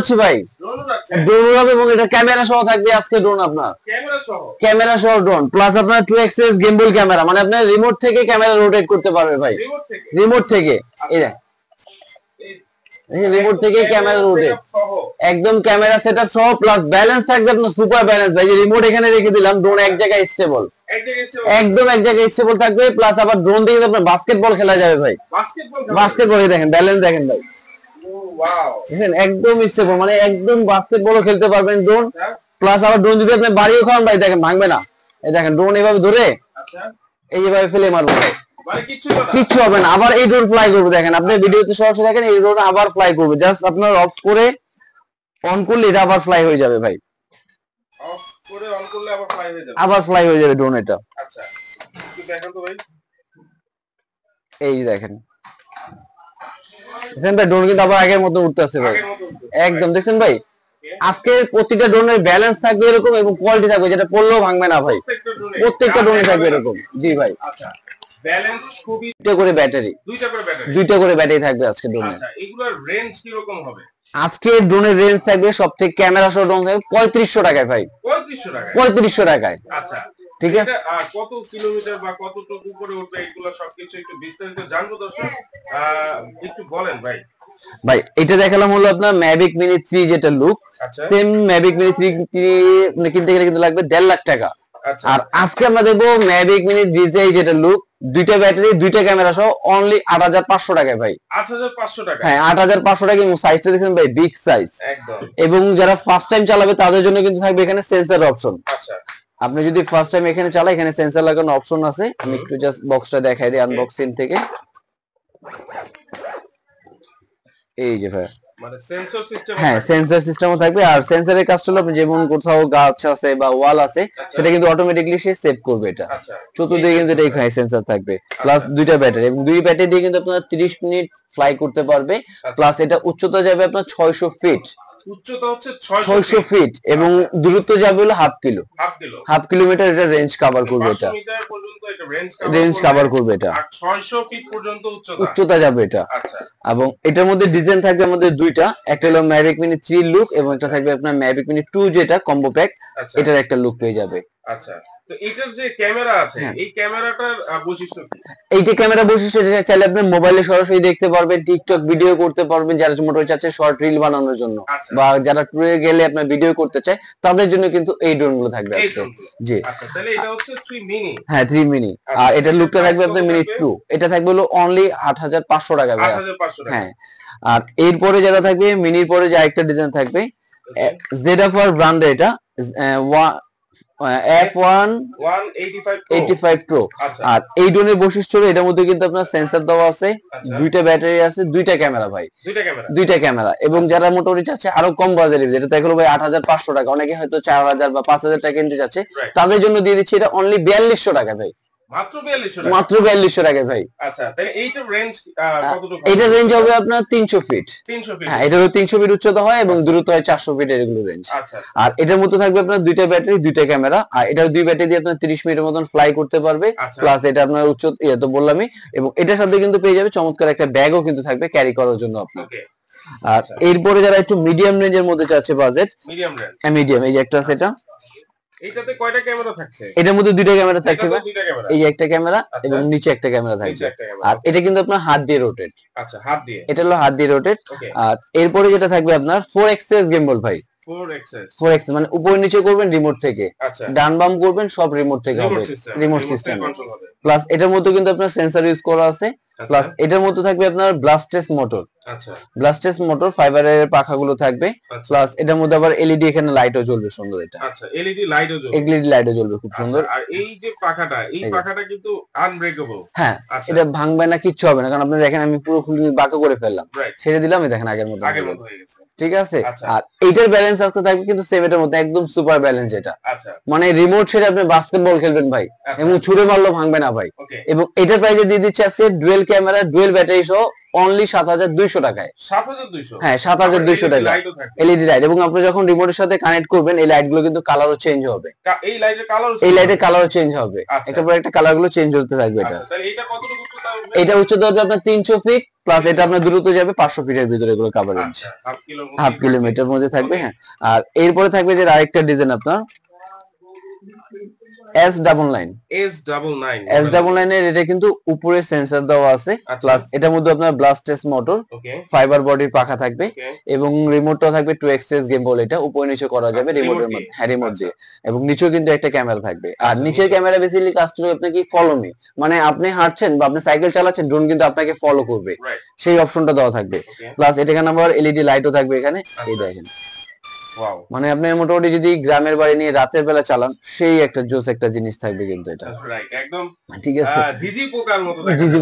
যাচ্ছে ভাই, ড্রোন উড়াবে এবং এটা ক্যামেরা সহ থাকবে আজকে ড্রোন আপনার, ক্যামেরা সহ ড্রোন প্লাস আপনার 2xs গিম্বল ক্যামেরা, মানে আপনার রিমোট থেকে ক্যামেরা রোটেট করতে পারবে ভাই, রিমোট থেকে রিমোট থেকে ক্যামেরা রোটেট, একদম ক্যামেরা সেটআপ সহ প্লাস ব্যালেন্স থাকবে আপনার সুপার ব্যালেন্স ভাই। যে রিমোট এখানে রেখে দিলাম, ড্রোন এক জায়গায় স্টেবল, একদম এক জায়গায় স্টেবল থাকবে, প্লাস আবার ড্রোন দিয়ে আপনার বাস্কেটবল খেলা যাবে ভাই, বাস্কেটবল দেখেন ব্যালেন্স দেখেন ভাই, দেখেন একদম স্টেবল, মানে একদম বাস্কেটবলও খেলতে পারবেন ড্রোন, প্লাস আবার ড্রোন যদি আপনি বাড়িও খাওয়ান ভাই দেখেন ভাঙবে না, এই দেখেন ড্রোন এভাবে ধরে এইভাবে ফেলে মারবো ভাই, কিচ্ছু হবে না। আবার এই ড্রোন ফ্লাই করবে, দেখেন আপনি ভিডিওতে সরাসরি দেখেন এই ড্রোন আবার ফ্লাই করবে, জাস্ট আপনার অফ করে অন করলে এটা আবার ফ্লাই হয়ে যাবে ভাই, অফ করে অন করলে আবার ফ্লাই হয়ে যাবে ড্রোন এটা। আচ্ছা একটু দেখেন তো ভাই, এই দেখেন দেখেন ভাই ড্রোন কিন্তু আবার আগের মতো উঠতেছে ভাই, একদম দেখছেন ভাই। আজকে প্রতিটা ড্রোনের ব্যালেন্স থাকবে এরকম এবং কোয়ালিটি থাকবে যেটা পড়লেও ভাঙবে না ভাই, প্রত্যেকটা ড্রোনে থাকবে এরকম। জি ভাই, আচ্ছা ব্যালেন্স খুবই, দুইটা করে ব্যাটারি থাকবে আজকে ড্রোনে। আচ্ছা এগুলোর রেঞ্জ কি রকম হবে? আজকে ড্রোনের রেঞ্জ থাকবে সবথেকে ক্যামেরা সহ ড্রোন থাকবে 3500 টাকায় ভাই, 3500 টাকায়। আচ্ছা ঠিক আছে, আর কত কিলোমিটার বা কতটুকু উপরে উঠবে এগুলো সবকিছু একটু বিস্তারিত জানবো দর্শক, একটু বলেন ভাই। ভাই এটা দেখালাম হলো আপনার ম্যাভিক মিনি 3 যেটা লুক, সেম ম্যাভিক মিনি 3 কিনতে গেলে কিন্তু লাগবে 1.5 লাখ টাকা। আর আজকে আমরা দেখবো ম্যাভিক মিনি ডিজাই যেটা লুক, দুইটা ব্যাটারি দুইটা ক্যামেরা সহ অনলি 8500 টাকায় ভাই, 8500 টাকা, হ্যাঁ 8500 টাকা। এবং সাইজটা দেখেন ভাই বিগ সাইজ একদম, এবং যারা ফার্স্ট টাইম চালাবে তাদের জন্য কিন্তু থাকবে এখানে সেন্সর অপশন। আচ্ছা আপনি যদি ফার্স্ট টাইম এখানে চালায় এখানে সেন্সর লাগানো অপশন আছে, আমি একটু জাস্ট বক্সটা দেখাই দিই আনবক্সিং থেকে। এই যে ভাই মানে সেন্সর সিস্টেম, হ্যাঁ সেন্সর সিস্টেমও থাকবে। আর সেন্সরের কাজটা হলো আপনি যেমন কোথাও গাছ আছে বা ওয়াল আছে সেটা কিন্তু অটোমেটিক্যালি সে সেভ করবে এটা, চতুর্দিকে কিন্তু এটা এখানে সেন্সর থাকবে, প্লাস দুইটা ব্যাটারি, এবং দুই ব্যাটারি দিয়ে কিন্তু আপনারা 30 মিনিট ফ্লাই করতে পারবে। প্লাস এটা উচ্চতা যাবে আপনার 600 ফিট, উচ্চতা হচ্ছে 600 ফিট, এবং দূরত্ব যাবে হলো হাফ কিলোমিটার, এটা রেঞ্জ কভার করবে, এটা 500 মিটার পর্যন্ত এটা রেঞ্জ কভার করবে এটা, আর 600 ফিট পর্যন্ত উচ্চতা যাবে এটা। আচ্ছা এবং এটার মধ্যে ডিজাইন থাকবে আমাদের দুইটা, একটা হলো ম্যাভিক মিনি 3 লুক এবং একটা থাকবে আপনার ম্যাভিক মিনি 2 যেটা কম্বো প্যাক, এটার একটা লুক পেয়ে যাবে। আচ্ছা তো এটার যে ক্যামেরা আছে এই ক্যামেরাটার বৈশিষ্ট্য কি? এইটা ক্যামেরা বৈশিষ্ট্য যেটা চাইলে আপনি মোবাইলে সরাসরি দেখতে পারবেন, টিকটক ভিডিও করতে পারবেন, যারা মোটর চাচ্ছে শর্ট রিল বানানোর জন্য, বা যারা ট্যুরে গেলে আপনার ভিডিও করতে চায় তাদের জন্য কিন্তু এই ড্রোন গুলো থাকবে আজকে। জি আচ্ছা তাহলে এটা হচ্ছে 3 মিনি, হ্যাঁ 3 মিনি, আর এটার লুকটা থাকবে আপনার মিনি 2, এটা থাকবে হলো অনলি 8500 টাকা ভাই, 8500 টাকা। হ্যাঁ আর এরপরে যারা থাকবে মিনির পরে যে আরেকটা ডিজাইন থাকবে ZF-R ব্র্যান্ডের, এটা F1 185 Pro। আর এই ড্রোনের বৈশিষ্ট্য হলো এটার মধ্যে কিন্তু আপনার সেন্সর দেওয়া আছে, দুইটা ব্যাটারি আছে, দুইটা ক্যামেরা ভাই, দুইটা ক্যামেরা। এবং যারা মোটামুটি চাচ্ছে আরো কম বাজেটের, যেটা দেখলো ভাই 8500 টাকা, অনেকে হয়তো 4000 বা 5000 টাকা কিনতে চাচ্ছে, তাদের জন্য দিয়ে দিচ্ছি এটা অনলি 4200 টাকা ভাই, মাত্র 4200 টাকা ভাই। আচ্ছা তাহলে এইটার রেঞ্জ কতটুকু? এটা রেঞ্জ হবে আপনার 300 ফিট, হ্যাঁ এটা হলো 300 ফিট উচ্চতা হয় এবং দূরত্ব হয় 400 ফিট, এগুলো রেঞ্জ। আর এটার মধ্যে থাকবে আপনার দুইটা ব্যাটারি দুইটা ক্যামেরা, আর এটার দুই ব্যাটারি দিয়ে আপনার 30 মিনিটের মতন ফ্লাই করতে পারবে, প্লাস এটা আপনার উচ্চতা তো বললামই, এবং এটার সাথে কিন্তু পেয়ে যাবে চমৎকার একটা ব্যাগও কিন্তু থাকবে ক্যারি করার জন্য আপনার। আর এরপরে যারা একটু মিডিয়াম রেঞ্জের মধ্যে চাচ্ছে বাজেট, মিডিয়াম এই যে একটা আছে, এটা এইটাতে কয়টা ক্যামেরা থাকছে? এটার মধ্যে দুইটা ক্যামেরা থাকছে, এই যে একটা ক্যামেরা এবং নিচে একটা ক্যামেরা থাকবে, আর এটা কিন্তু আপনার হাত দিয়ে রোটেট। আচ্ছা হাত দিয়ে, এটা হলো হাত দিয়ে রোটেট। আর এরপরে যেটা থাকবে আপনার 4xs গিম্বল ভাই, 4x মানে উপর নিচে করবেন রিমোট থেকে, ডান বাম করবেন সব রিমোট থেকে হবে, রিমোট সিস্টেম। প্লাস এটার মধ্যে কিন্তু আপনার সেন্সর ইউজ করা আছে, প্লাস এটার মধ্যে থাকবে আপনার ব্লাস্টেস মোটর, ব্লাস্টেস মোটর ফাইবারের পাখাগুলো থাকবে, প্লাস এটার মধ্যে আবার এলইডি এখানে লাইটও জ্বলবে সুন্দর, এটা আচ্ছা এলইডি লাইটও জ্বলবে খুব সুন্দর। আর এই যে পাখাটা, এই পাখাটা কিন্তু আনব্রেকেবল, হ্যাঁ এটা ভাঙবে না, কিচ্ছু হবে না, কারণ আপনি দেখেন আমি পুরো খুলে বাঁকা করে ফেললাম, ছেড়ে দিলাম, এই দেখেন আগের মতো হয়ে গেছে, ঠিক আছে। আর এইটার ব্যালেন্স আসতে থাকবে কিন্তু সেম এটার মধ্যে একদম সুপার ব্যালেন্স, এটা মানে রিমোট ছেড়ে আপনি বাস্কেটবল খেলবেন ভাই এবং ছুড়ে মারলেও ভাঙবে না ভাই। এবং এটার প্রাইসে দিয়ে দিচ্ছে আজকে ডুয়েল ক্যামেরা ডুয়েল ব্যাটারি সহ অনলি 7200 টাকায়। 7200? হ্যাঁ 7200 টাকা এলইডি লাইট। এবং আপনি যখন রিমোটের সাথে কানেক্ট করবেন এই লাইট গুলো কিন্তু কালারও চেঞ্জ হবে। এই লাইটের কালারও চেঞ্জ হবে। একটা পর একটা কালার গুলো চেঞ্জ হতে থাকবে। এটা তাহলে এটা কতটুকু উচ্চতা হবে? এটা উচ্চতা হবে আপনার 300 ফিট প্লাস এটা আপনার দূরত্ব যাবে 500 ফিটের ভিতরে এগুলো কভারেজ। হাফ কিলোমিটার মধ্যে থাকবে। হ্যাঁ আর এরপরে থাকবে যে আরেকটা ডিজাইন আপনার S99 এর এটা কিন্তু উপরে সেন্সর দেওয়া আছে প্লাস এটার মধ্যে আপনার ব্লাস্টেস মোটর ফাইবার বডির পাখা থাকবে এবং রিমোটটাও থাকবে 2 এক্সেস গেম বল। এটা উপরে নিচে করা যাবে রিমোটের মধ্যে। হ্যাঁ রিমোট দিয়ে। এবং নিচেও কিন্তু একটা ক্যামেরা থাকবে। আর নিচের ক্যামেরা বেসিক্যালি কাজ করবে আপনাকে ফলো মি, মানে আপনি হাঁটছেন বা আপনি সাইকেল চালাচ্ছেন ড্রোন কিন্তু আপনাকে ফলো করবে, সেই অপশনটা দেওয়া থাকবে। প্লাস এটা এখানে আবার এলইডি লাইটও থাকবে এখানে। এই দেখেন মানে আপনি মোটামুটি যদি গ্রামের বাড়ি নিয়ে রাতের বেলা চালান সেই একটা জোস একটা জিনিস থাকবে কিন্তু এটা একদম ঠিক আছে। ঝিঝি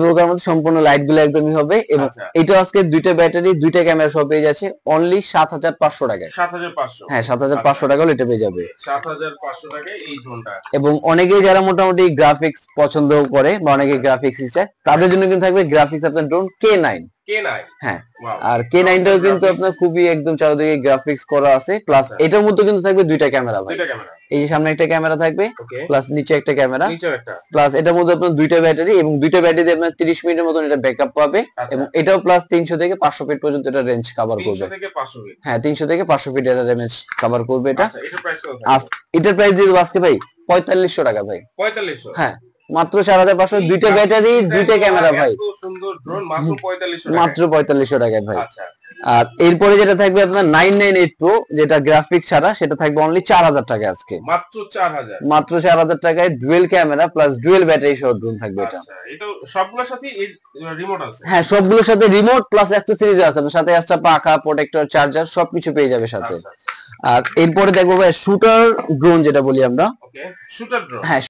পোকার মতো সম্পূর্ণ লাইট গুলো একদমই হবে। এবং এটা আজকে দুইটা ব্যাটারি দুইটা ক্যামেরা সব পেয়ে যাচ্ছে অনলি 7500 টাকায়। 7500? হ্যাঁ 7500 টাকা হলে এটা পেয়ে যাবে 7500 টাকায় এই ড্রোনটা। এবং অনেকেই যারা মোটামুটি গ্রাফিক্স পছন্দ করে বা অনেকে গ্রাফিক্স ইচ্ছা তাদের জন্য কিন্তু থাকবে গ্রাফিক্স আপনার ড্রোন K9। হ্যাঁ আর K9 টাও কিন্তু আপনার খুবই একদম চারদিকে গ্রাফিক্স করা আছে। প্লাস এটার মধ্যে কিন্তু থাকবে দুইটা ক্যামেরা ভাই। এই যে সামনে একটা ক্যামেরা থাকবে প্লাস নিচে একটা ক্যামেরা প্লাস এটার মধ্যে আপনার দুইটা ব্যাটারি এবং দুইটা ব্যাটারি দিয়ে আপনার 30 মিনিটের মতন এটা ব্যাকআপ পাবে। এবং এটাও প্লাস 300 থেকে 500 ফিট পর্যন্ত এটা রেঞ্জ কভার করবে। 300 থেকে 500 ফিট? হ্যাঁ 300 থেকে 500 ফিট এটা রেঞ্জ কভার করবে এটা। এটার প্রাইস কত? এটার প্রাইস দিয়ে দেব আজকে ভাই 4500 টাকা ভাই। 4500? হ্যাঁ মাত্র 4500 দুইটা ব্যাটারি দুইটা ক্যামেরা ভাই। এত সুন্দর ড্রোন মাত্র 4500 টাকা। মাত্র 4500 টাকায় ভাই। আচ্ছা আর এরপরে যেটা থাকবে আপনার 998 প্রো যেটা গ্রাফিক্স ছাড়া সেটা থাকবে অনলি 4000 টাকা আজকে। মাত্র 4000? মাত্র 4000 টাকায় dual camera plus dual battery সহ ড্রোন থাকবে এটা। আচ্ছা এটা সবগুলোর সাথে রিমোট আছে? হ্যাঁ সবগুলোর সাথে রিমোট প্লাস অ্যাকসেসরিজ আছে, সাথে এক্সট্রা পাখা প্রোটেক্টর চার্জার সবকিছু পেয়ে যাবে সাথে। আর এরপরে দেখবো ভাই শুটার ড্রোন যেটা বলি আমরা। ওকে শুটার ড্রোন। হ্যাঁ